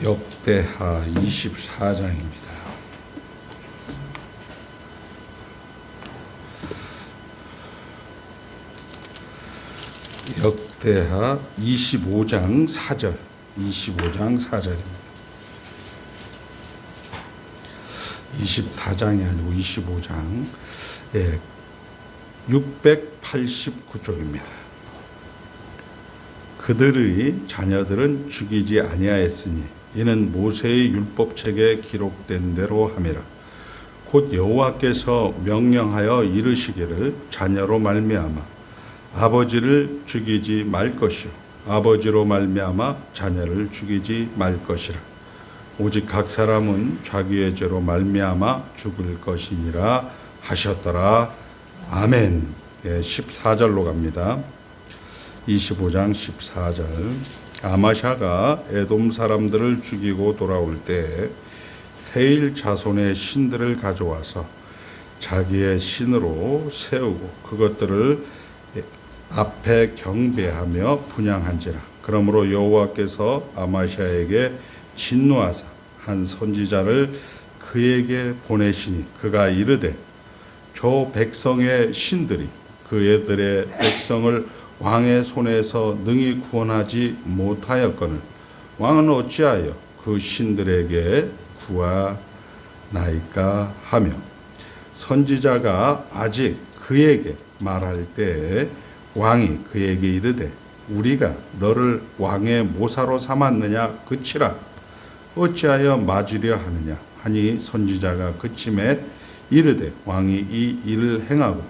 역대하 24장입니다. 역대하 25장 4절, 25장 4절입니다. 24장이 아니고 25장, 689쪽입니다. 그들의 자녀들은 죽이지 아니하였으니 이는 모세의 율법책에 기록된 대로 함이라. 곧 여호와께서 명령하여 이르시기를 자녀로 말미암아 아버지를 죽이지 말 것이요 아버지로 말미암아 자녀를 죽이지 말 것이라. 오직 각 사람은 자기의 죄로 말미암아 죽을 것이니라 하셨더라. 아멘. 14절로 갑니다. 25장 14절. 아마샤가 에돔 사람들을 죽이고 돌아올 때 세일 자손의 신들을 가져와서 자기의 신으로 세우고 그것들을 앞에 경배하며 분향한지라. 그러므로 여호와께서 아마샤에게 진노하사 한 선지자를 그에게 보내시니 그가 이르되 저 백성의 신들이 그들의 백성을 왕의 손에서 능히 구원하지 못하였거늘 왕은 어찌하여 그 신들에게 구하나이까 하며, 선지자가 아직 그에게 말할 때 왕이 그에게 이르되 우리가 너를 왕의 모사로 삼았느냐 그치라. 어찌하여 맞으려 하느냐 하니 선지자가 그침에 이르되 왕이 이 일을 행하고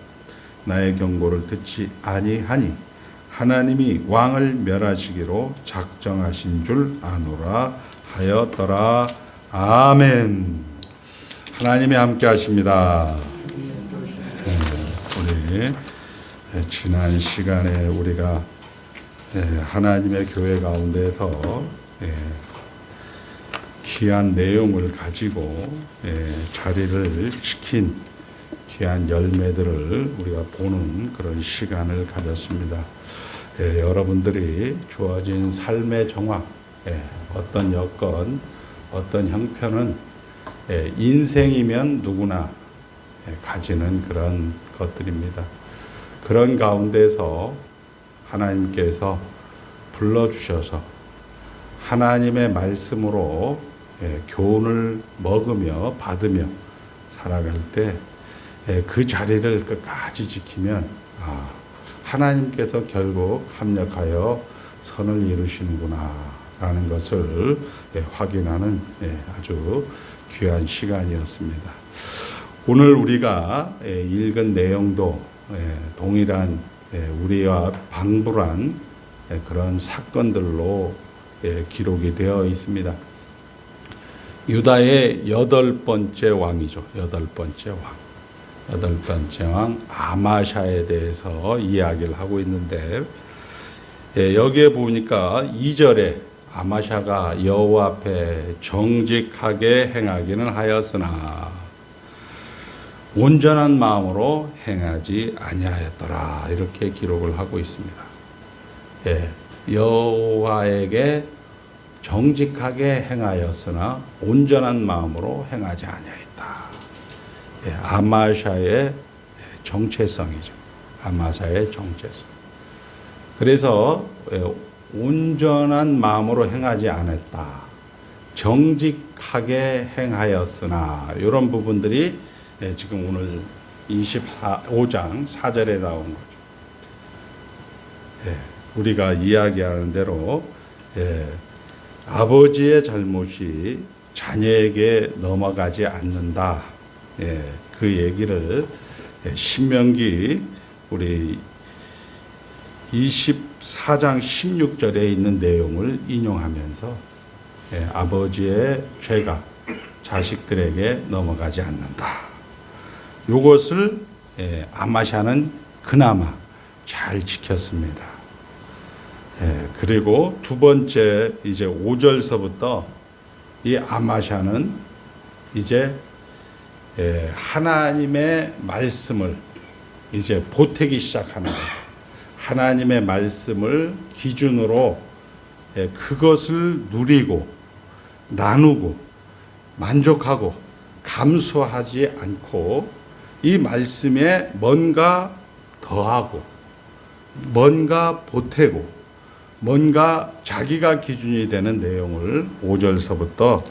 나의 경고를 듣지 아니하니 하나님이 왕을 멸하시기로 작정하신 줄 아노라 하였더라. 아멘. 하나님이 함께 하십니다. 우리 지난 시간에 우리가 하나님의 교회 가운데서 귀한 내용을 가지고 자리를 지킨 귀한 열매들을 우리가 보는 그런 시간을 가졌습니다. 여러분들이 주어진 삶의 정황, 어떤 여건, 어떤 형편은 인생이면 누구나 가지는 그런 것들입니다. 그런 가운데서 하나님께서 불러주셔서 하나님의 말씀으로 교훈을 먹으며 받으며 살아갈 때 그 자리를 끝까지 지키면 하나님께서 결국 합력하여 선을 이루시는구나 라는 것을 확인하는 아주 귀한 시간이었습니다. 오늘 우리가 읽은 내용도 동일한 우리와 방불한 그런 사건들로 기록이 되어 있습니다. 유다의 8번째 왕이죠. 8번째 왕. 8번째 왕 아마샤에 대해서 이야기를 하고 있는데, 여기에 보니까 2절에 아마샤가 여호와 앞에 정직하게 행하기는 하였으나 온전한 마음으로 행하지 아니하였더라, 이렇게 기록을 하고 있습니다. 여호와에게 정직하게 행하였으나 온전한 마음으로 행하지 아니하였다. 아마샤의 정체성이죠. 아마샤의 정체성. 그래서 온전한 마음으로 행하지 않았다, 정직하게 행하였으나, 이런 부분들이 지금 오늘 25장 4절에 나온 거죠. 우리가 이야기하는 대로 아버지의 잘못이 자녀에게 넘어가지 않는다. 그 얘기를 신명기 우리 24장 16절에 있는 내용을 인용하면서 아버지의 죄가 자식들에게 넘어가지 않는다. 이것을 아마샤는 그나마 잘 지켰습니다. 그리고 두 번째 이제 5절서부터 이 아마샤는 이제 하나님의 말씀을 이제 보태기 시작하는 거예요. 하나님의 말씀을 기준으로 그것을 누리고 나누고 만족하고 감수하지 않고 이 말씀에 뭔가 더하고 뭔가 보태고 뭔가 자기가 기준이 되는 내용을 5절서부터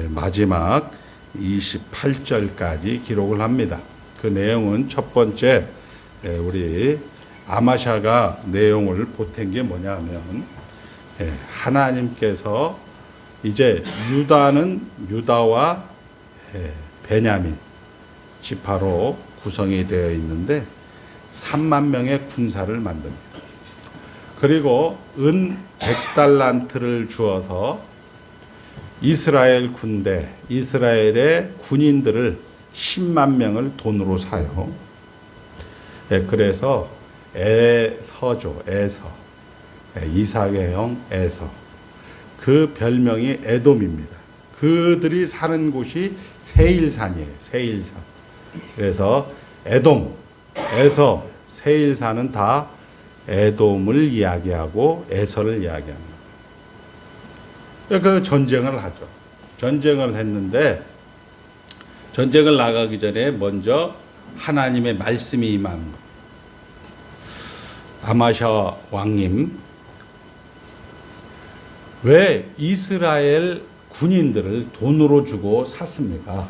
마지막 28절까지 기록을 합니다. 그 내용은 첫 번째 우리 아마샤가 내용을 보탠 게 뭐냐면 하나님께서 이제 유다와 베냐민 지파로 구성이 되어 있는데 3만 명의 군사를 만듭니다. 그리고 은 100달란트를 주어서 이스라엘 군대, 이스라엘의 군인들을 10만 명을 돈으로 사요. 그래서 에서죠, 에서. 이삭의 형 에서. 그 별명이 에돔입니다. 그들이 사는 곳이 세일산이에요. 세일산. 그래서 에돔, 에서, 세일산은 다 에돔을 이야기하고 에서를 이야기합니다. 그 전쟁을 하죠. 전쟁을 했는데 전쟁을 나가기 전에 먼저 하나님의 말씀이 임한 것. 아마샤 왕님, 왜 이스라엘 군인들을 돈으로 주고 샀습니까?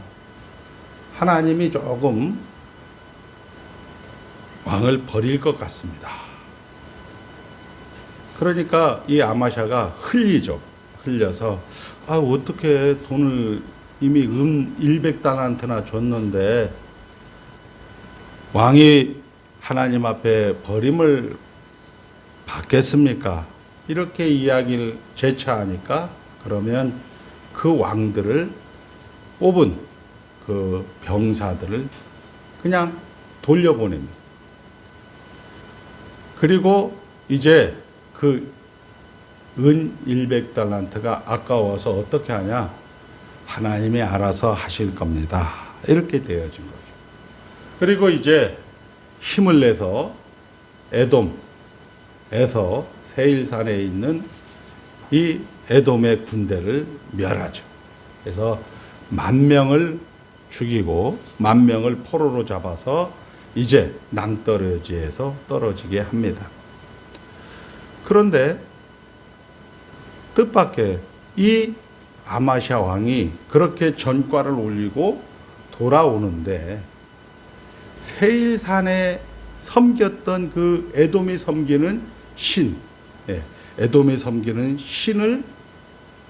하나님이 조금 왕을 버릴 것 같습니다. 그러니까 이 아마샤가 흘리죠. 흘려서 어떻게 돈을 이미 100달란트나 줬는데 왕이 하나님 앞에 버림을 받겠습니까? 이렇게 이야기를 재차하니까 그러면 그 왕들을 뽑은 그 병사들을 그냥 돌려보냅니다. 그리고 이제 그 은 100달란트가 아까워서 어떻게 하냐? 하나님이 알아서 하실 겁니다. 이렇게 되어진 거죠. 그리고 이제 힘을 내서 에돔에서 세일산에 있는 이 에돔의 군대를 멸하죠. 그래서 10,000명을 죽이고 10,000명을 포로로 잡아서 이제 낭떠러지에서 떨어지게 합니다. 그런데 뜻밖의 이 아마샤 왕이 그렇게 전과를 올리고 돌아오는데 세일산에 섬겼던 그 에돔이 섬기는 신, 에돔이 섬기는 신을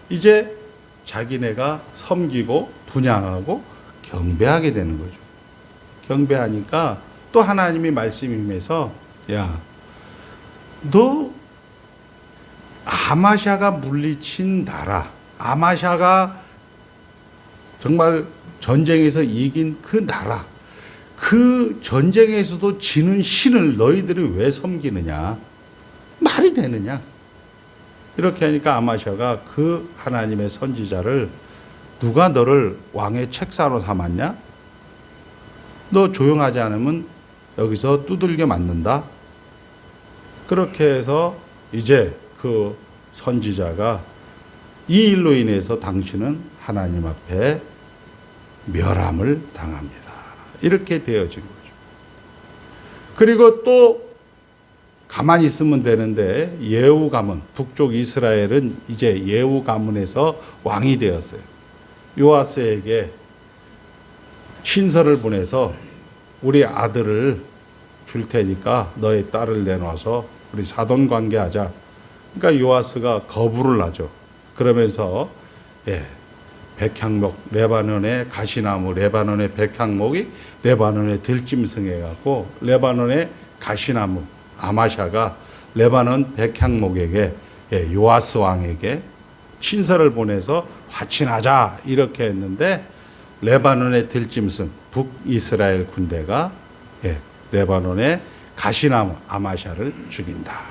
이제 자기네가 섬기고 분향하고 경배하게 되는 거죠. 경배하니까 또 하나님이 말씀이 임해서 야, 너 아마샤가 물리친 나라, 아마샤가 정말 전쟁에서 이긴 그 나라, 그 전쟁에서도 지는 신을 너희들이 왜 섬기느냐? 말이 되느냐? 이렇게 하니까 아마샤가 그 하나님의 선지자를 누가 너를 왕의 책사로 삼았냐? 너 조용하지 않으면 여기서 두들겨 맞는다. 그렇게 해서 이제 그 선지자가 이 일로 인해서 당신은 하나님 앞에 멸함을 당합니다. 이렇게 되어진 거죠. 그리고 또 가만히 있으면 되는데 예후 가문, 북쪽 이스라엘은 이제 예후 가문에서 왕이 되었어요. 요아스에게 신서를 보내서 우리 아들을 줄 테니까 너의 딸을 내놔서 우리 사돈 관계하자. 그러니까 요아스가 거부를 하죠. 그러면서 백향목, 레바논의 가시나무, 레바논의 백향목이 레바논에 들짐승해 갖고 레바논의 가시나무 아마샤가 레바논 백향목에게 요아스 왕에게 친서를 보내서 화친하자 이렇게 했는데 레바논의 들짐승 북이스라엘 군대가 레바논의 가시나무 아마샤를 죽인다.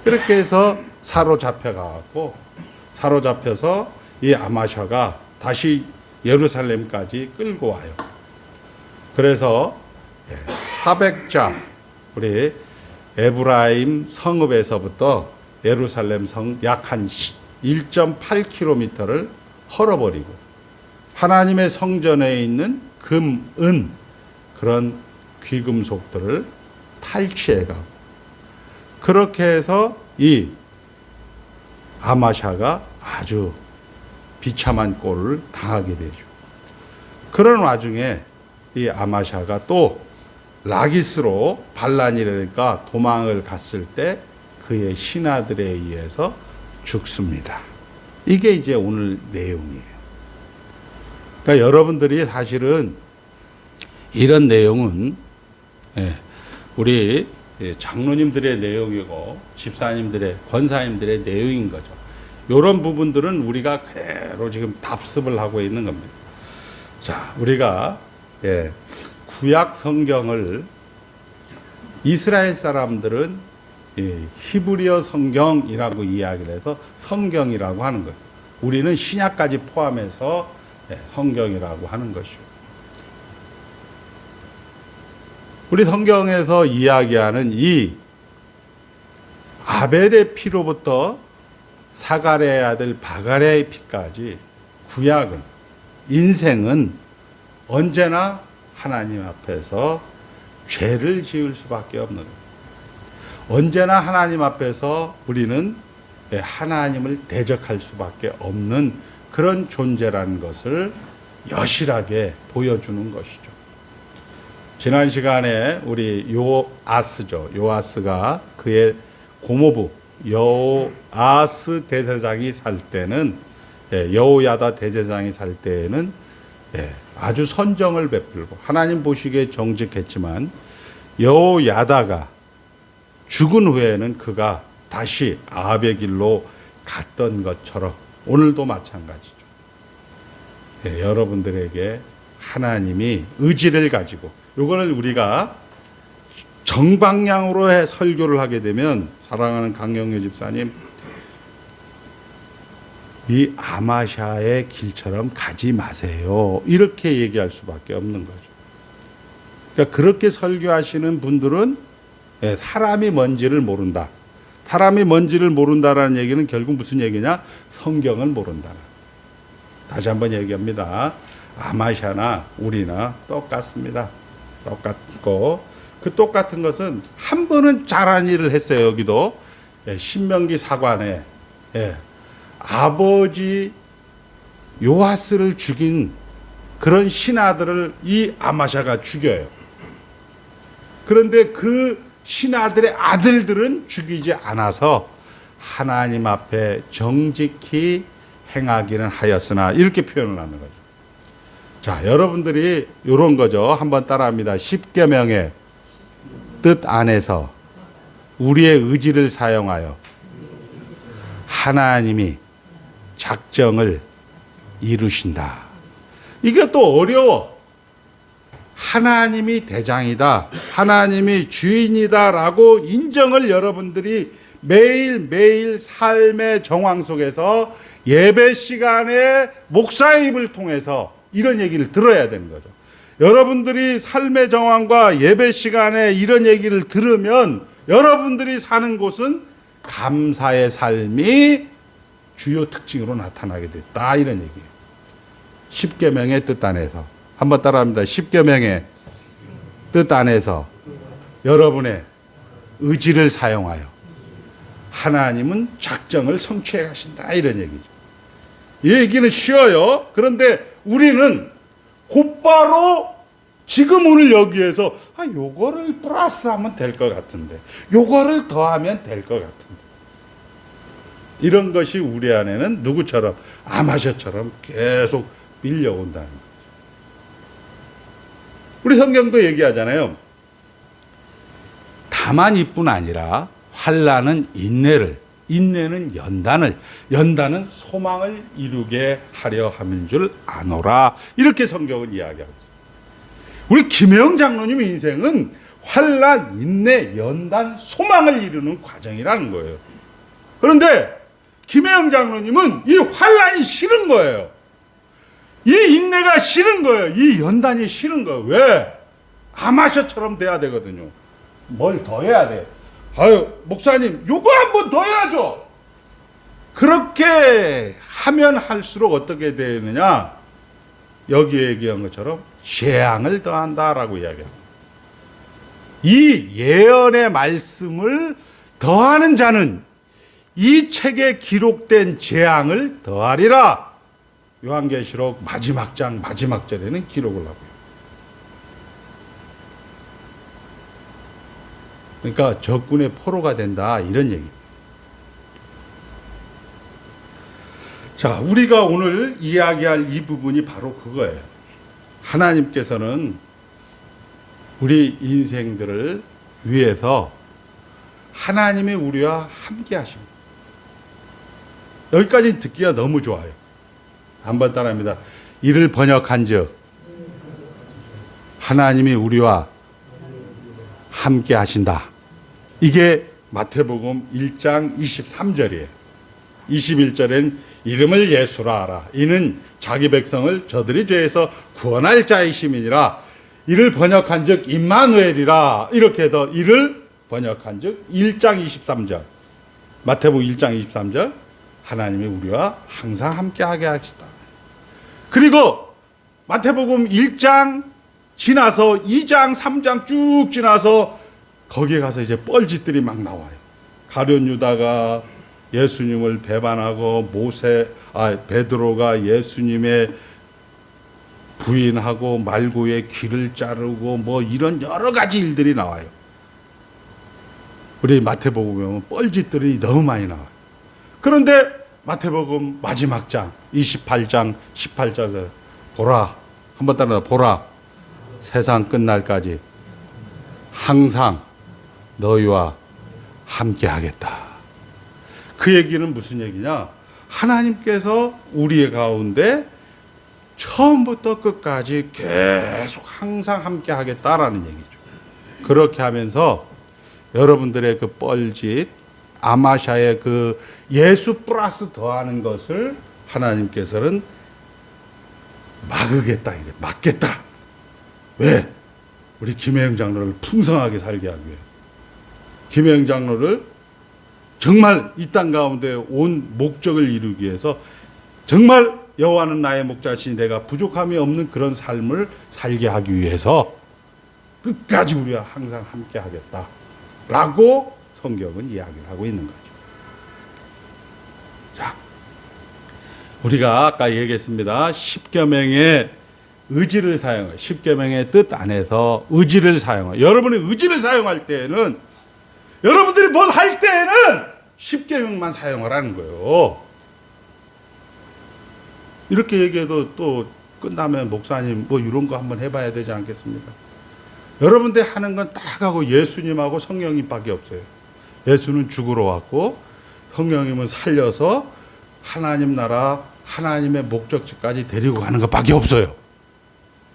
그렇게 해서 사로잡혀서 이 아마샤가 다시 예루살렘까지 끌고 와요. 그래서 400자 우리 에브라임 성읍에서부터 예루살렘 성 약 한 1.8km를 헐어버리고 하나님의 성전에 있는 금, 은 그런 귀금속들을 탈취해가고 그렇게 해서 이 아마샤가 아주 비참한 꼴을 당하게 되죠. 그런 와중에 이 아마샤가 또 라기스로 반란이라니까 도망을 갔을 때 그의 신하들에 의해서 죽습니다. 이게 이제 오늘 내용이에요. 그러니까 여러분들이 사실은 이런 내용은 우리 장로님들의 내용이고 집사님들의 권사님들의 내용인 거죠. 이런 부분들은 우리가 그대로 지금 답습을 하고 있는 겁니다. 자, 우리가 구약 성경을 이스라엘 사람들은 히브리어 성경이라고 이야기를 해서 성경이라고 하는 거예요. 우리는 신약까지 포함해서 성경이라고 하는 것이죠. 우리 성경에서 이야기하는 이 아벨의 피로부터 사가랴의 아들 바가랴의 피까지 구약은 인생은 언제나 하나님 앞에서 죄를 지을 수밖에 없는 거예요. 언제나 하나님 앞에서 우리는 하나님을 대적할 수밖에 없는 그런 존재라는 것을 여실하게 보여주는 것이죠. 지난 시간에 우리 요아스가 그의 고모부 여호아스 대제사장이 살 때는 여호야다 대제사장이 살 때에는 아주 선정을 베풀고 하나님 보시기에 정직했지만 여호야다가 죽은 후에는 그가 다시 아합의 길로 갔던 것처럼 오늘도 마찬가지죠. 여러분들에게 하나님이 의지를 가지고 이거를 우리가 정방향으로 설교를 하게 되면 사랑하는 강영료 집사님 이 아마샤의 길처럼 가지 마세요. 이렇게 얘기할 수밖에 없는 거죠. 그러니까 그렇게 설교하시는 분들은 사람이 뭔지를 모른다. 사람이 뭔지를 모른다라는 얘기는 결국 무슨 얘기냐? 성경을 모른다. 다시 한번 얘기합니다. 아마샤나 우리나 똑같습니다. 똑같고 그 똑같은 것은 한 번은 잘한 일을 했어요. 여기도 신명기 사관에 아버지 요아스를 죽인 그런 신하들을 이 아마샤가 죽여요. 그런데 그 신하들의 아들들은 죽이지 않아서 하나님 앞에 정직히 행하기는 하였으나 이렇게 표현을 하는 거죠. 자, 여러분들이 이런 거죠. 한번 따라합니다. 십계명의 뜻 안에서 우리의 의지를 사용하여 하나님이 작정을 이루신다. 이게 또 어려워. 하나님이 대장이다. 하나님이 주인이다라고 인정을 여러분들이 매일매일 삶의 정황 속에서 예배 시간에 목사의 입을 통해서 이런 얘기를 들어야 되는 거죠. 여러분들이 삶의 정황과 예배 시간에 이런 얘기를 들으면 여러분들이 사는 곳은 감사의 삶이 주요 특징으로 나타나게 됐다. 이런 얘기예요. 십계명의 뜻 안에서 한번 따라합니다. 십계명의 뜻 안에서 여러분의 의지를 사용하여 하나님은 작정을 성취해 가신다. 이런 얘기죠. 이 얘기는 쉬워요. 그런데 우리는 곧바로 지금 오늘 여기에서 요거를 플러스하면 될 것 같은데 요거를 더하면 될 것 같은데 이런 것이 우리 안에는 누구처럼 아마샤처럼 계속 밀려온다는 거죠. 우리 성경도 얘기하잖아요. 다만 이뿐 아니라 환난은 인내는 연단은 소망을 이루게 하려 함인 줄 아노라. 이렇게 성경은 이야기하고 있습니다. 우리 김혜영 장로님의 인생은 환난, 인내, 연단, 소망을 이루는 과정이라는 거예요. 그런데 김혜영 장로님은 이 환난이 싫은 거예요. 이 인내가 싫은 거예요. 이 연단이 싫은 거예요. 왜? 아마샤처럼 돼야 되거든요. 뭘 더 해야 돼? 아유, 목사님, 요거 한 번 더 해야죠. 그렇게 하면 할수록 어떻게 되느냐? 여기에 얘기한 것처럼 재앙을 더한다라고 이야기합니다. 이 예언의 말씀을 더하는 자는 이 책에 기록된 재앙을 더하리라. 요한계시록 마지막 장 마지막 절에는 기록을 하고요. 그러니까 적군의 포로가 된다 이런 얘기입니다. 자, 우리가 오늘 이야기할 이 부분이 바로 그거예요. 하나님께서는 우리 인생들을 위해서 하나님의 우리와 함께 하십니다. 여기까지 듣기가 너무 좋아요. 한번 따라합니다. 이를 번역한즉 하나님이 우리와 함께 하신다. 이게 마태복음 1장 23절이에요. 21절엔 이름을 예수라 하라. 이는 자기 백성을 저들의 죄에서 구원할 자이심이니라. 이를 번역한즉 임마누엘이라. 이렇게 해서 이를 번역한즉 1장 23절. 마태복음 1장 23절. 하나님이 우리와 항상 함께하게 하시다. 그리고 마태복음 1장 지나서 2장 3장 쭉 지나서 거기에 가서 이제 뻘짓들이 막 나와요. 가룟 유다가 예수님을 배반하고 베드로가 예수님의 부인하고 말구의 귀를 자르고 뭐 이런 여러 가지 일들이 나와요. 우리 마태복음에 보면 뻘짓들이 너무 많이 나와요. 그런데 마태복음 마지막 장 28장 18절 보라, 한번 따라 보라, 세상 끝날까지 항상 너희와 함께 하겠다. 그 얘기는 무슨 얘기냐? 하나님께서 우리의 가운데 처음부터 끝까지 계속 항상 함께 하겠다라는 얘기죠. 그렇게 하면서 여러분들의 그 뻘짓, 아마샤의 그 예수 플러스 더하는 것을 하나님께서는 막으겠다, 이래. 막겠다. 왜? 우리 김혜영 장로를 풍성하게 살게 하기 위해. 김혜영 장로를 정말 이 땅 가운데 온 목적을 이루기 위해서 정말 여호와는 나의 목자시니 내가 부족함이 없는 그런 삶을 살게 하기 위해서 끝까지 우리와 항상 함께 하겠다라고 성경은 이야기를 하고 있는 거죠. 자, 우리가 아까 얘기했습니다. 십계명의 의지를 사용해, 십계명의 뜻 안에서 의지를 사용해. 여러분의 의지를 사용할 때에는, 여러분들이 뭘 할 때에는 십계명만 사용하라는 거예요. 이렇게 얘기해도 또 끝나면 목사님 뭐 이런 거 한번 해봐야 되지 않겠습니까? 여러분들 하는 건 딱 하고 예수님하고 성령님밖에 없어요. 예수는 죽으러 왔고 성령님은 살려서 하나님 나라, 하나님의 목적지까지 데리고 가는 것밖에 없어요.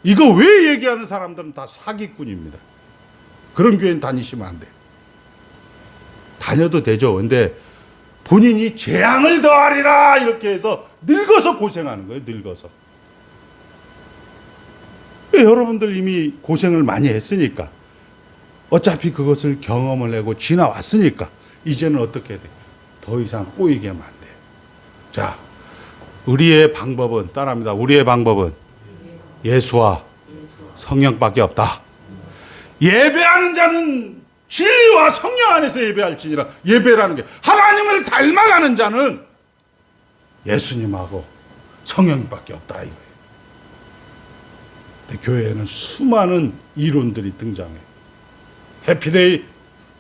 이거 왜 얘기하는 사람들은 다 사기꾼입니다. 그런 교회는 다니시면 안 돼요. 다녀도 되죠. 근데 본인이 재앙을 더하리라 이렇게 해서 늙어서 고생하는 거예요. 늙어서. 여러분들 이미 고생을 많이 했으니까, 어차피 그것을 경험을 하고 지나왔으니까 이제는 어떻게 해야 돼요? 더 이상 꼬이게 하면 안 돼요. 자, 우리의 방법은, 따라합니다. 우리의 방법은 예수와 성령밖에 없다. 예배하는 자는 진리와 성령 안에서 예배할지니라. 예배라는 게 하나님을 닮아가는 자는 예수님하고 성령밖에 없다 이거예요. 근데 교회에는 수많은 이론들이 등장해. 해피데이,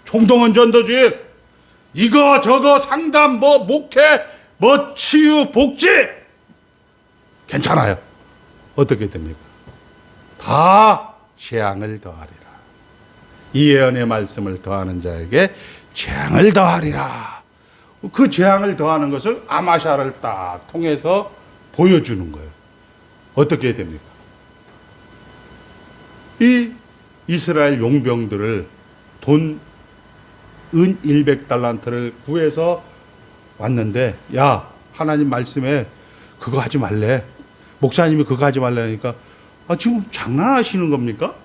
총동원 전도주의, 이거 저거 상담, 뭐 목회, 뭐 치유, 복지 괜찮아요. 어떻게 됩니까? 다 재앙을 더하리라. 이 예언의 말씀을 더하는 자에게 재앙을 더하리라. 그 재앙을 더하는 것을 아마샤를 딱 통해서 보여주는 거예요. 어떻게 됩니까? 이 이스라엘 용병들을 돈 은 100달란트를 구해서 왔는데, 야, 하나님 말씀에 그거 하지 말래. 목사님이 그거 하지 말라니까, 지금 장난하시는 겁니까?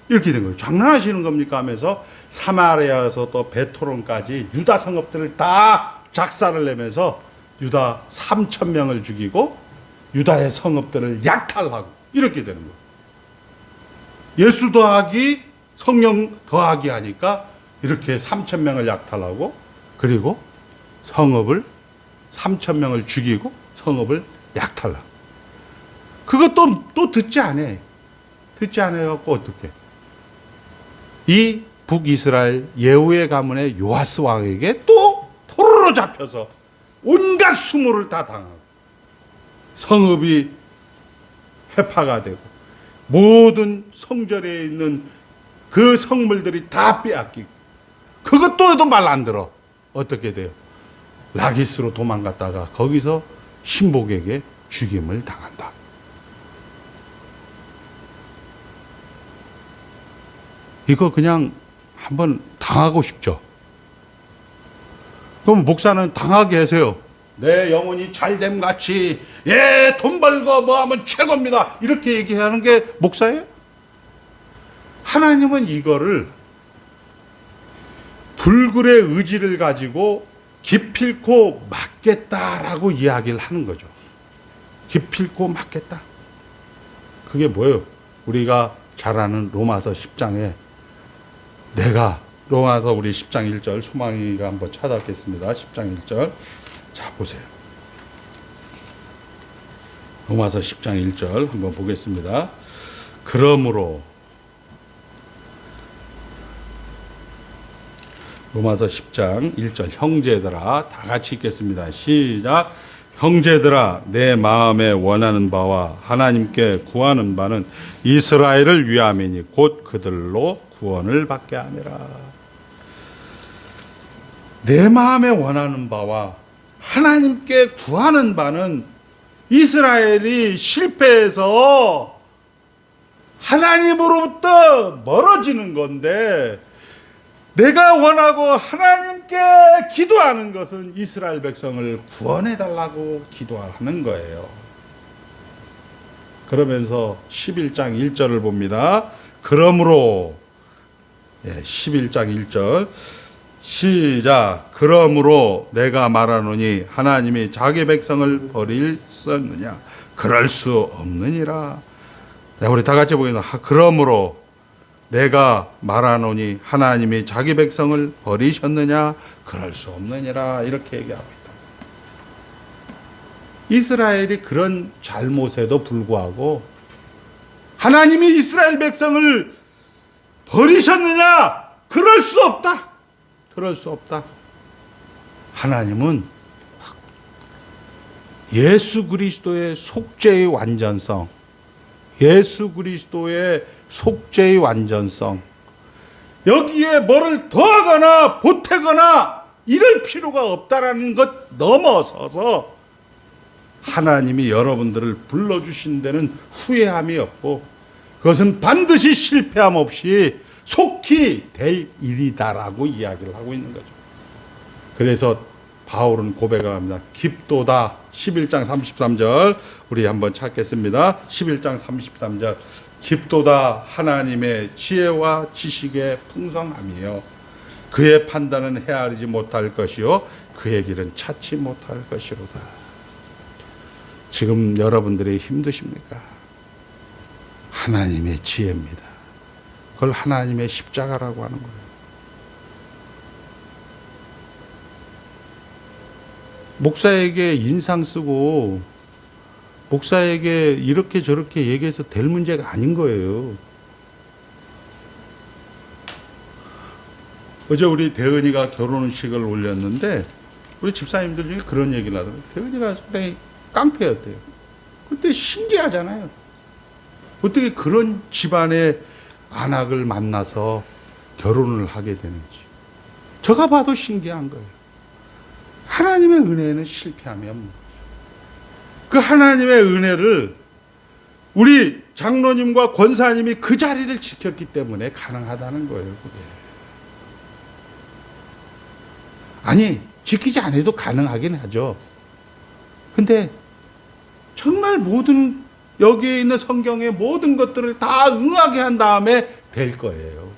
이렇게 된 거예요. 장난하시는 겁니까? 하면서 사마리아에서 또 베토론까지 유다 성읍들을 다 작사를 내면서 유다 3,000명을 죽이고 유다의 성읍들을 약탈하고 이렇게 되는 거예요. 예수 더하기 성령 더하기 하니까 이렇게 3,000명을 약탈하고 그리고 성읍을 3,000명을 죽이고 성읍을 약탈하고 그것도 또 듣지 않아요. 듣지 않아갖고 어떻게 이 북이스라엘 예후의 가문의 요아스 왕에게 또 포로로 잡혀서 온갖 수모를 다 당하고 성읍이 회파가 되고 모든 성전에 있는 그 성물들이 다 빼앗기고 그것도 말 안 들어. 어떻게 돼요? 라기스로 도망갔다가 거기서 신복에게 죽임을 당한다. 이거 그냥 한번 당하고 싶죠. 그럼 목사는 당하게 하세요. 내 영혼이 잘됨 같이 돈 벌고 뭐 하면 최고입니다. 이렇게 얘기하는 게 목사예요? 하나님은 이거를 불굴의 의지를 가지고 기필코 맡겠다라고 이야기를 하는 거죠. 기필코 맡겠다. 그게 뭐예요? 우리가 잘 아는 로마서 10장에 내가 로마서 우리 10장 1절 소망이가 한번 찾아뵙겠습니다. 10장 1절. 자, 보세요. 로마서 10장 1절 한번 보겠습니다. 그러므로 로마서 10장 1절 형제들아 다 같이 읽겠습니다. 시작. 형제들아 내 마음에 원하는 바와 하나님께 구하는 바는 이스라엘을 위함이니 곧 그들로 구원을 받게 함이라. 내 마음에 원하는 바와 하나님께 구하는 바는 이스라엘이 실패해서 하나님으로부터 멀어지는 건데 내가 원하고 하나님께 기도하는 것은 이스라엘 백성을 구원해 달라고 기도하는 거예요. 그러면서 11장 1절을 봅니다. 그러므로 11장 1절 시작. 그러므로 내가 말하노니 하나님이 자기 백성을 버리셨느냐? 그럴 수 없느니라. 우리 다 같이 보겠습니다. 그러므로 내가 말하노니 하나님이 자기 백성을 버리셨느냐? 그럴 수 없느니라. 이렇게 얘기하고 있다. 이스라엘이 그런 잘못에도 불구하고 하나님이 이스라엘 백성을 버리셨느냐? 그럴 수 없다. 그럴 수 없다. 하나님은 예수 그리스도의 속죄의 완전성, 예수 그리스도의 속죄의 완전성, 여기에 뭐를 더하거나 보태거나 이럴 필요가 없다라는 것 넘어서서 하나님이 여러분들을 불러주신 데는 후회함이 없고 그것은 반드시 실패함 없이 속히 될 일이다라고 이야기를 하고 있는 거죠. 그래서 바울은 고백을 합니다. 깊도다. 11장 33절 우리 한번 찾겠습니다. 11장 33절 깊도다 하나님의 지혜와 지식의 풍성함이요 그의 판단은 헤아리지 못할 것이요 그의 길은 찾지 못할 것이로다. 지금 여러분들이 힘드십니까? 하나님의 지혜입니다. 그걸 하나님의 십자가라고 하는 거예요. 목사에게 인상 쓰고 목사에게 이렇게 저렇게 얘기해서 될 문제가 아닌 거예요. 어제 우리 대은이가 결혼식을 올렸는데 우리 집사님들 중에 그런 얘기를 하더라고요. 대은이가 상당히 깡패였대요. 그때 신기하잖아요. 어떻게 그런 집안의 안악을 만나서 결혼을 하게 되는지. 제가 봐도 신기한 거예요. 하나님의 은혜는 실패함이 없는 거죠. 그 하나님의 은혜를 우리 장로님과 권사님이 그 자리를 지켰기 때문에 가능하다는 거예요. 그게. 아니, 지키지 않아도 가능하긴 하죠. 근데 정말 모든 여기에 있는 성경의 모든 것들을 다 응하게 한 다음에 될 거예요.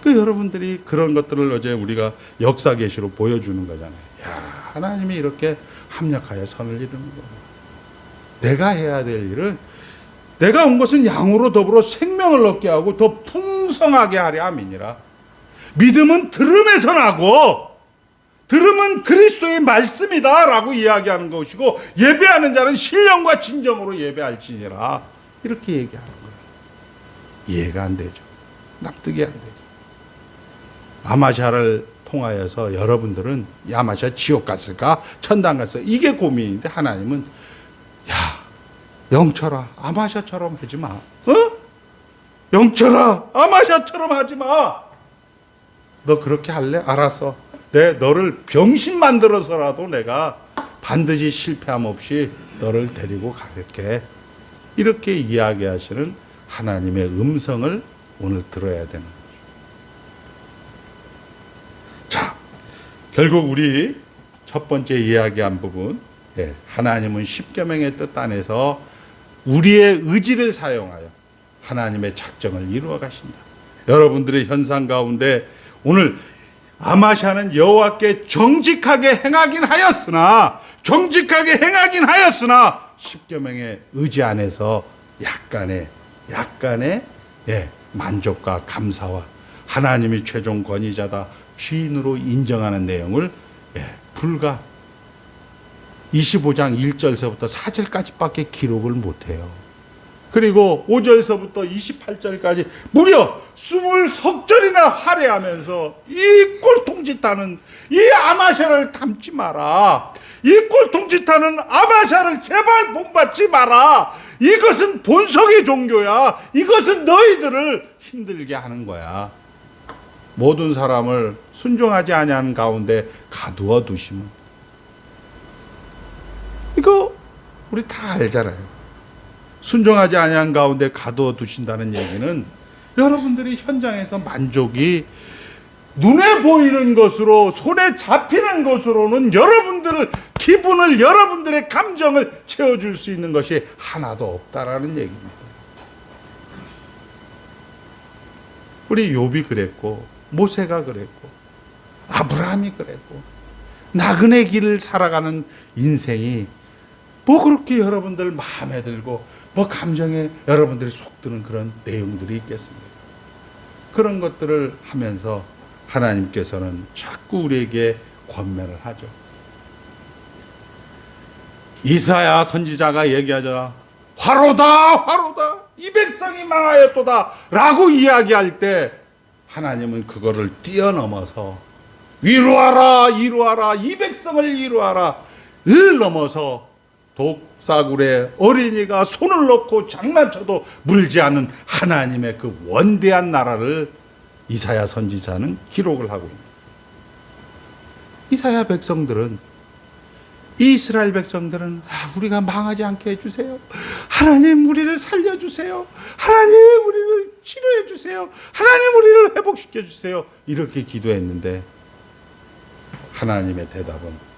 그 여러분들이 그런 것들을 어제 우리가 역사 계시로 보여주는 거잖아요. 야, 하나님이 이렇게 합력하여 선을 이루는 거예요. 내가 해야 될 일은, 내가 온 것은 양으로 더불어 생명을 얻게 하고 더 풍성하게 하려 함이니라. 믿음은 들음에서 나고 들음은 그리스도의 말씀이다 라고 이야기하는 것이고, 예배하는 자는 신령과 진정으로 예배할지니라, 이렇게 얘기하는 거예요. 이해가 안 되죠. 납득이 안 되죠. 아마샤를 통하여서 여러분들은 아마샤 지옥 갔을까 천당 갔을까 이게 고민인데, 하나님은 야, 영철아, 아마샤처럼 하지 마. 영철아, 아마샤처럼 하지 마. 너 그렇게 할래? 알았어. 너를 병신 만들어서라도 내가 반드시 실패함 없이 너를 데리고 갈게. 이렇게 이야기하시는 하나님의 음성을 오늘 들어야 되는 거죠. 자, 결국 우리 첫 번째 이야기한 부분, 하나님은 십계명의 뜻 안에서 우리의 의지를 사용하여 하나님의 작정을 이루어 가신다. 여러분들의 현상 가운데 오늘 아마샤는 여호와께 정직하게 행하긴 하였으나 십계명의 의지 안에서 약간의 만족과 감사와 하나님이 최종 권위자다, 주인으로 인정하는 내용을 불과 25장 1절서부터 4절까지밖에 기록을 못해요. 그리고 5절서부터 28절까지 무려 20석절이나 할애하면서 이 꼴통짓하는 이 아마샤를 닮지 마라, 이 꼴통짓하는 아마샤를 제발 본받지 마라, 이것은 본성의 종교야, 이것은 너희들을 힘들게 하는 거야. 모든 사람을 순종하지 아니하는 가운데 가두어 두시면, 이거 우리 다 알잖아요. 순종하지 아니한 가운데 가두어 두신다는 얘기는 여러분들이 현장에서 만족이 눈에 보이는 것으로, 손에 잡히는 것으로는 여러분들을 기분을, 여러분들의 감정을 채워줄 수 있는 것이 하나도 없다라는 얘기입니다. 우리 욥이 그랬고, 모세가 그랬고, 아브라함이 그랬고, 나그네 길을 살아가는 인생이 뭐 그렇게 여러분들 마음에 들고 뭐 감정에 여러분들이 속 드는 그런 내용들이 있겠습니까? 그런 것들을 하면서 하나님께서는 자꾸 우리에게 권면을 하죠. 이사야 선지자가 얘기하잖아. 화로다, 이 백성이 망하였도다 라고 이야기할 때 하나님은 그거를 뛰어넘어서 위로하라, 이 백성을 위로하라 를 넘어서 독사굴에 어린이가 손을 넣고 장난쳐도 물지 않는 하나님의 그 원대한 나라를 이사야 선지자는 기록을 하고 있습니다. 이사야 백성들은, 이스라엘 백성들은 우리가 망하지 않게 해주세요, 하나님 우리를 살려주세요, 하나님 우리를 치료해주세요, 하나님 우리를 회복시켜주세요, 이렇게 기도했는데 하나님의 대답은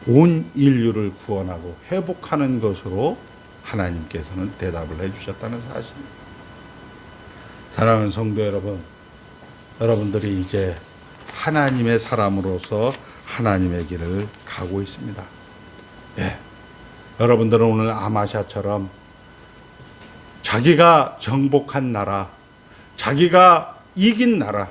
온 인류를 구원하고 회복하는 것으로 하나님께서는 대답을 해주셨다는 사실입니다. 사랑하는 성도 여러분, 여러분들이 이제 하나님의 사람으로서 하나님의 길을 가고 있습니다. 여러분들은 오늘 아마샤처럼 자기가 정복한 나라, 자기가 이긴 나라,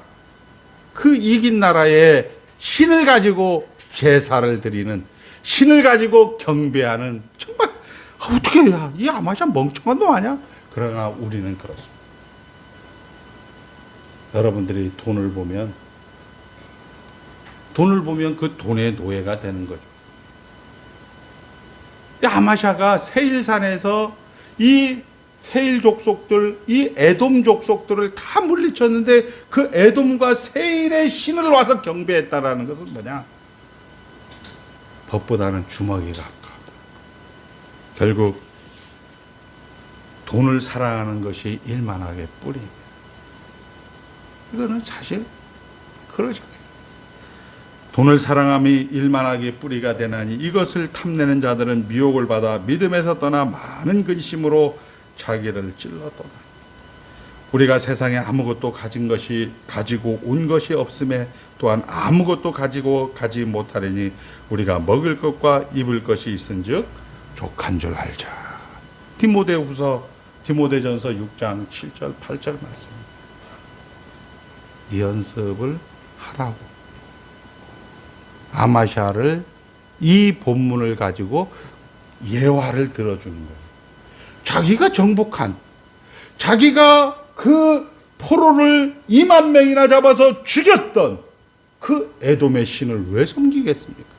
그 이긴 나라에 신을 가지고 제사를 드리는, 신을 가지고 경배하는, 정말 어떻게 해야, 이 아마샤 멍청한 놈 아니야? 그러나 우리는 그렇습니다. 여러분들이 돈을 보면 그 돈의 노예가 되는 거죠. 아마샤가 세일산에서 이 세일 족속들, 이 에돔 족속들을 다 물리쳤는데 그 에돔과 세일의 신을 와서 경배했다라는 것은 뭐냐? 법보다는 주먹이 가까웠다. 결국 돈을 사랑하는 것이 일만하게 뿌리입니다. 이거는 사실 그러잖아요. 돈을 사랑함이 일만하게 뿌리가 되나니 이것을 탐내는 자들은 미혹을 받아 믿음에서 떠나 많은 근심으로 자기를 찔렀도다. 우리가 세상에 아무것도 가지고 온 것이 없음에 또한 아무것도 가지고 가지 못하리니 우리가 먹을 것과 입을 것이 있은즉 족한 줄 알자. 디모데전서 6장 7절 8절 말씀입니다. 이 연습을 하라고. 아마샤를 이 본문을 가지고 예화를 들어주는 거예요. 자기가 정복한, 자기가 그 포로를 2만 명이나 잡아서 죽였던 그 에돔의 신을 왜 섬기겠습니까?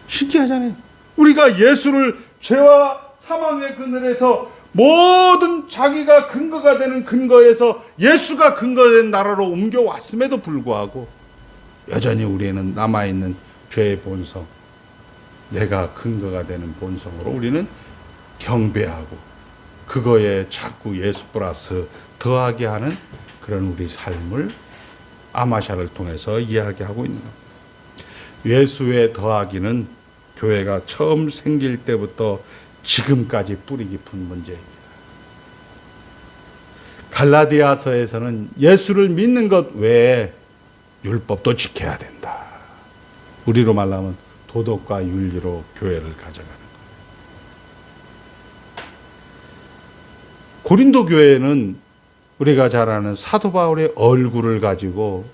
신기하잖아요. 우리가 예수를 죄와 사망의 그늘에서 모든 자기가 근거가 되는 근거에서 예수가 근거된 나라로 옮겨왔음에도 불구하고 여전히 우리에는 남아있는 죄의 본성, 내가 근거가 되는 본성으로 우리는 경배하고 그거에 자꾸 예수 플러스 더하게 하는 그런 우리 삶을 아마샤를 통해서 이야기하고 있는 겁니다. 예수의 더하기는 교회가 처음 생길 때부터 지금까지 뿌리 깊은 문제입니다. 갈라디아서에서는 예수를 믿는 것 외에 율법도 지켜야 된다. 우리로 말하면 도덕과 윤리로 교회를 가져가는 거예요. 고린도 교회는 우리가 잘 아는 사도 바울의 얼굴을 가지고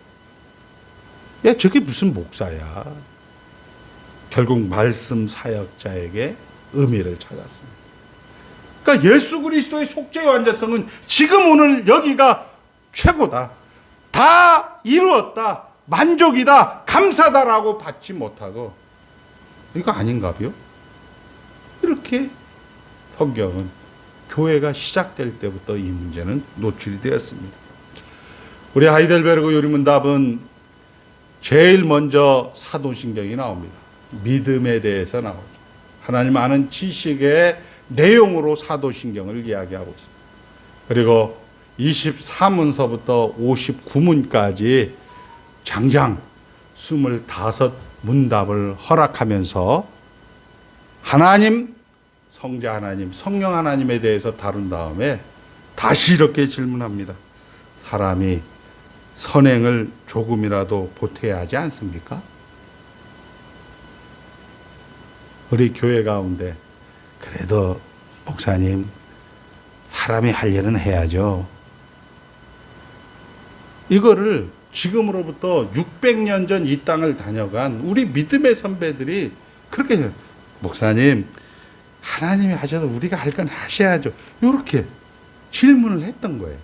야 저게 무슨 목사야. 결국 말씀 사역자에게 의미를 찾았습니다. 그러니까 예수 그리스도의 속죄의 완전성은 지금 오늘 여기가 최고다. 다 이루었다. 만족이다. 감사다라고 받지 못하고 이거 아닌가요? 이렇게 성경은 교회가 시작될 때부터 이 문제는 노출이 되었습니다. 우리 하이델베르그 요리문답은 제일 먼저 사도신경이 나옵니다. 믿음에 대해서 나오죠. 하나님 아는 지식의 내용으로 사도신경을 이야기하고 있습니다. 그리고 24문서부터 59문까지 장장 25문답을 허락하면서 하나님, 성자 하나님, 성령 하나님에 대해서 다룬 다음에 다시 이렇게 질문합니다. 사람이 선행을 조금이라도 보태야 하지 않습니까? 우리 교회 가운데 그래도 목사님 사람이 할 일은 해야죠. 이거를 지금으로부터 600년 전 이 땅을 다녀간 우리 믿음의 선배들이 그렇게 목사님 하나님이 하셔도 우리가 할 건 하셔야죠. 이렇게 질문을 했던 거예요.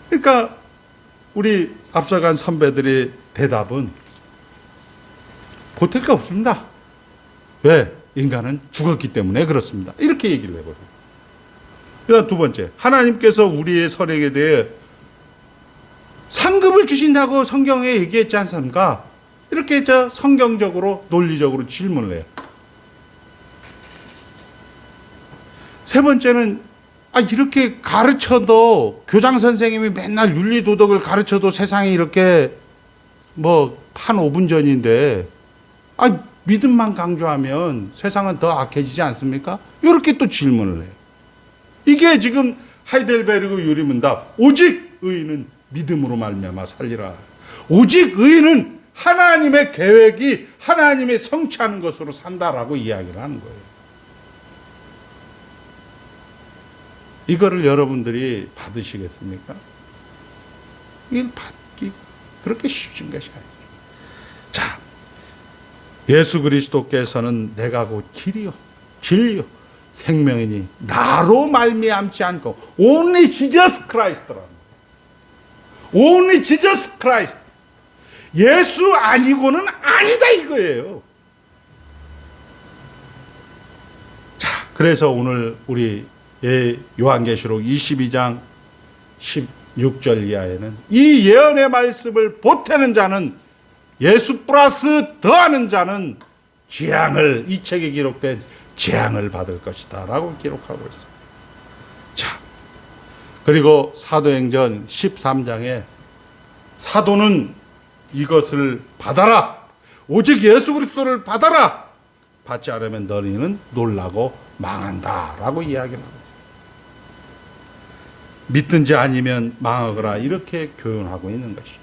그러니까 우리 앞서간 선배들의 대답은 보탤 게 없습니다. 왜? 인간은 죽었기 때문에 그렇습니다. 이렇게 얘기를 해버려요. 그다음 두 번째, 하나님께서 우리의 선행에 대해 상급을 주신다고 성경에 얘기했지 않습니까? 이렇게 성경적으로 논리적으로 질문을 해요. 세 번째는 이렇게 가르쳐도 교장 선생님이 맨날 윤리 도덕을 가르쳐도 세상이 이렇게 한 5분 전인데 믿음만 강조하면 세상은 더 악해지지 않습니까? 이렇게 또 질문을 해요. 이게 지금 하이델베르그 유리문답 오직 의인은 믿음으로 말미암아 살리라. 오직 의인은 하나님의 계획이 하나님의 성취하는 것으로 산다라고 이야기를 하는 거예요. 이거를 여러분들이 받으시겠습니까? 이걸 받기 그렇게 쉽진 것이 아니에요. 자, 예수 그리스도께서는 내가 곧 길이요 진리요 생명이니 나로 말미암지 않고 only Jesus Christ라는 only Jesus Christ 예수 아니고는 아니다 이거예요. 자, 그래서 오늘 우리 요한계시록 22장 16절 이하에는 이 예언의 말씀을 보태는 자는 예수 플러스 더하는 자는 재앙을 이 책에 기록된 재앙을 받을 것이다 라고 기록하고 있습니다. 자, 그리고 사도행전 13장에 사도는 이것을 받아라 오직 예수 그리스도를 받아라 받지 않으면 너희는 놀라고 망한다 라고 이야기를 합니다. 믿든지 아니면 망하거라 이렇게 교훈하고 있는 것이죠.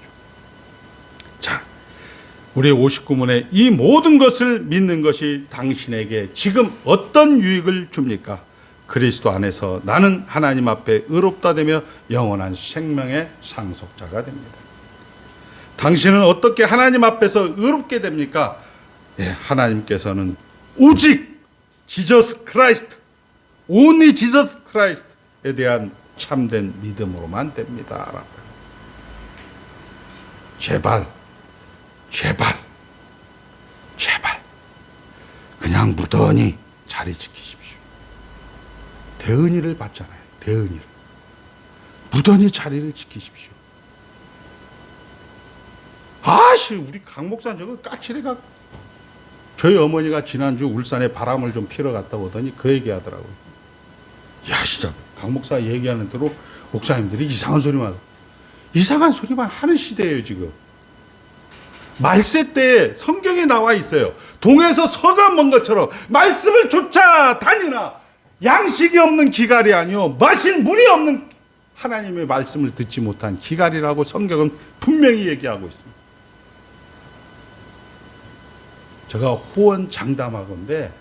자, 우리 59문에 이 모든 것을 믿는 것이 당신에게 지금 어떤 유익을 줍니까? 그리스도 안에서 나는 하나님 앞에 의롭다 되며 영원한 생명의 상속자가 됩니다. 당신은 어떻게 하나님 앞에서 의롭게 됩니까? 예, 하나님께서는 오직 지저스 크라이스트, only Jesus Christ에 대한 참된 믿음으로만 됩니다. 제발 그냥 무던히 자리 지키십시오. 대은혜를 받잖아요. 대은혜를. 무던히 자리를 지키십시오. 우리 강 목사 저거 까칠해가. 저희 어머니가 지난주 울산에 바람을 좀 피러 갔다 오더니 그 얘기 하더라고요. 야, 진짜 강 목사 얘기하는 대로 목사님들이 이상한 소리만 하는 시대예요, 지금. 말세 때 성경에 나와 있어요. 동에서 서가 먼 것처럼 말씀을 쫓아다니나 양식이 없는 기갈이 아니요 마실 물이 없는 하나님의 말씀을 듣지 못한 기갈이라고 성경은 분명히 얘기하고 있습니다. 제가 호언 장담하건대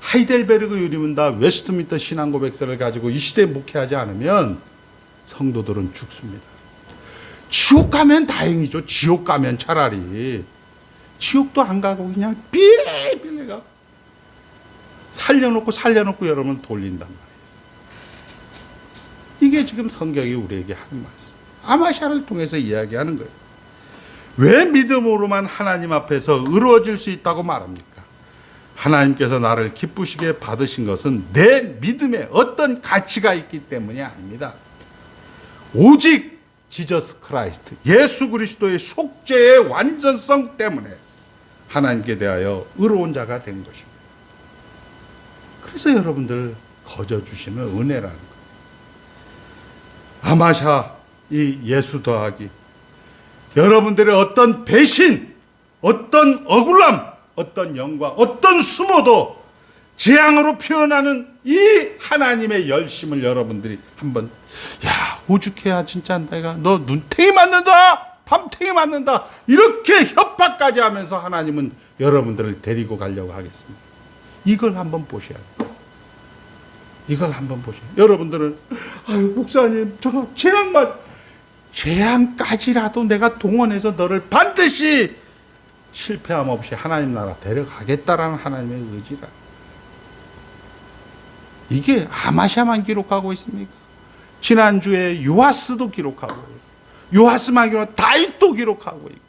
하이델베르그 유리문다 웨스트민스터 신앙고백서를 가지고 이 시대에 목회하지 않으면 성도들은 죽습니다. 지옥 가면 다행이죠. 지옥 가면 차라리. 지옥도 안 가고 그냥 빌빌내가 살려놓고 여러분 돌린단 말이에요. 이게 지금 성경이 우리에게 하는 말씀. 아마샤를 통해서 이야기하는 거예요. 왜 믿음으로만 하나님 앞에서 의로워질 수 있다고 말합니까? 하나님께서 나를 기쁘시게 받으신 것은 내 믿음에 어떤 가치가 있기 때문이 아닙니다. 오직 지저스 크라이스트, 예수 그리스도의 속죄의 완전성 때문에 하나님께 대하여 의로운 자가 된 것입니다. 그래서 여러분들 거저 주시는 은혜라는 거예요. 아마샤 이 예수 더하기 여러분들의 어떤 배신, 어떤 억울함, 어떤 영광, 어떤 수모도 재앙으로 표현하는 이 하나님의 열심을 여러분들이 한번 오죽해야 진짜 내가 너 눈탱이 맞는다, 밤탱이 맞는다 이렇게 협박까지 하면서 하나님은 여러분들을 데리고 가려고 하겠습니다. 이걸 한번 보셔야 돼요. 이걸 한번 보셔야 돼요. 여러분들은 목사님 저 재앙까지라도 내가 동원해서 너를 반드시 실패함 없이 하나님 나라 데려가겠다라는 하나님의 의지라. 이게 아마샤만 기록하고 있습니까? 지난주에 요아스도 기록하고 있고, 요아스만 기록하고 다윗도 기록하고 있고,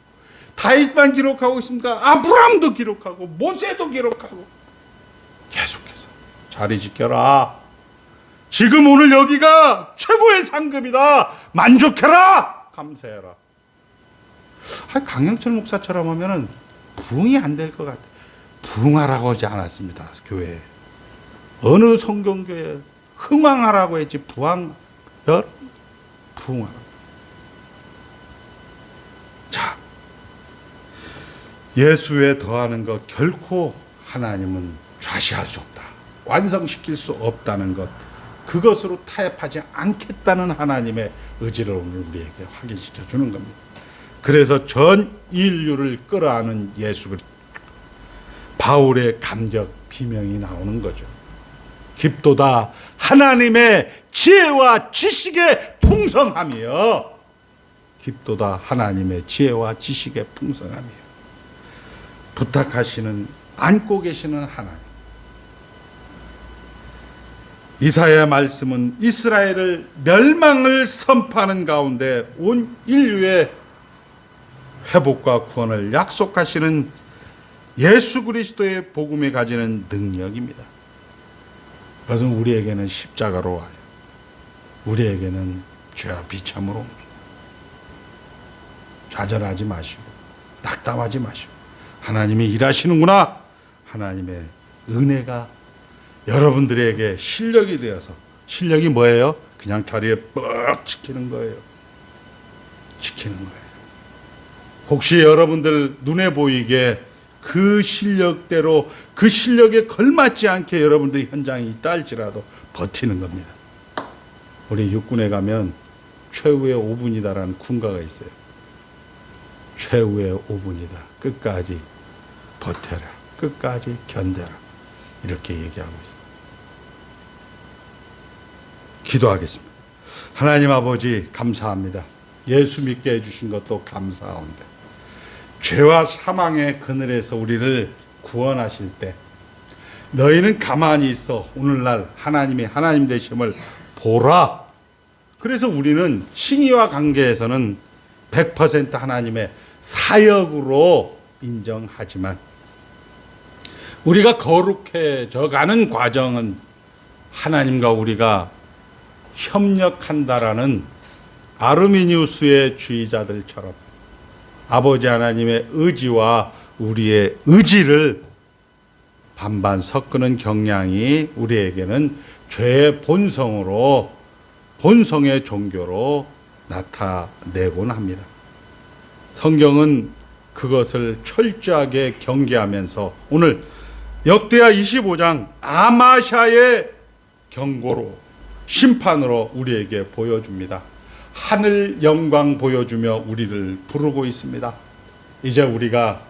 다윗만 기록하고 있습니까? 아브라함도 기록하고 모세도 기록하고 계속해서 자리 지켜라. 지금 오늘 여기가 최고의 상급이다. 만족해라. 감사해라. 강영철 목사처럼 하면은 부흥이 안 될 것 같아. 부흥하라고 하지 않았습니다. 교회에. 어느 성경교회 흥왕하라고 했지 부흥하라. 자, 예수에 더하는 것 결코 하나님은 좌시할 수 없다. 완성시킬 수 없다는 것. 그것으로 타협하지 않겠다는 하나님의 의지를 오늘 우리에게 확인시켜 주는 겁니다. 그래서 전 인류를 끌어안은 예수 그리스도, 바울의 감격 비명이 나오는 거죠. 깊도다 하나님의 지혜와 지식의 풍성함이요. 깊도다 하나님의 지혜와 지식의 풍성함이요. 부탁하시는, 안고 계시는 하나님. 이사야 말씀은 이스라엘을 멸망을 선포하는 가운데 온 인류의 회복과 구원을 약속하시는 예수 그리스도의 복음이 가지는 능력입니다. 그것은 우리에게는 십자가로 와요. 우리에게는 죄와 비참으로 옵니다. 좌절하지 마시고 낙담하지 마시고 하나님이 일하시는구나. 하나님의 은혜가 여러분들에게 실력이 되어서, 실력이 뭐예요? 그냥 자리에 뻑 지키는 거예요. 지키는 거예요. 혹시 여러분들 눈에 보이게 그 실력대로, 그 실력에 걸맞지 않게 여러분들이 현장에 있다 할지라도 버티는 겁니다. 우리 육군에 가면 최후의 5분이다라는 군가가 있어요. 최후의 5분이다. 끝까지 버텨라. 끝까지 견뎌라. 이렇게 얘기하고 있습니다. 기도하겠습니다. 하나님 아버지 감사합니다. 예수 믿게 해주신 것도 감사한데 죄와 사망의 그늘에서 우리를 구원하실 때 너희는 가만히 있어 오늘날 하나님이 하나님 되심을 보라. 그래서 우리는 칭의와 관계에서는 100% 하나님의 사역으로 인정하지만 우리가 거룩해져 가는 과정은 하나님과 우리가 협력한다라는 아르미니우스의 주의자들처럼 아버지 하나님의 의지와 우리의 의지를 반반 섞는 경향이 우리에게는 죄의 본성으로 본성의 종교로 나타내곤 합니다. 성경은 그것을 철저하게 경계하면서 오늘 역대하 25장 아마샤의 경고로 심판으로 우리에게 보여줍니다. 하늘 영광 보여주며 우리를 부르고 있습니다. 이제 우리가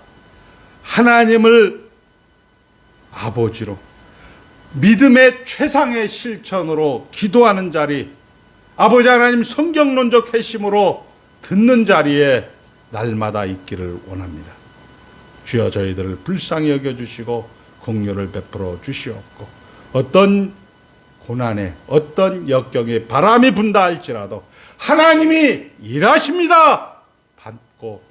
하나님을 아버지로 믿음의 최상의 실천으로 기도하는 자리, 아버지 하나님 성경론적 회심으로 듣는 자리에 날마다 있기를 원합니다. 주여 저희들을 불쌍히 여겨주시고 공료를 베풀어 주시옵고 어떤 고난에 어떤 역경에 바람이 분다 할지라도 하나님이 일하십니다. 받고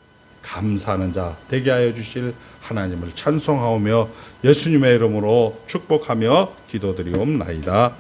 감사하는 자 되게 하여 주실 하나님을 찬송하오며 예수님의 이름으로 축복하며 기도드리옵나이다.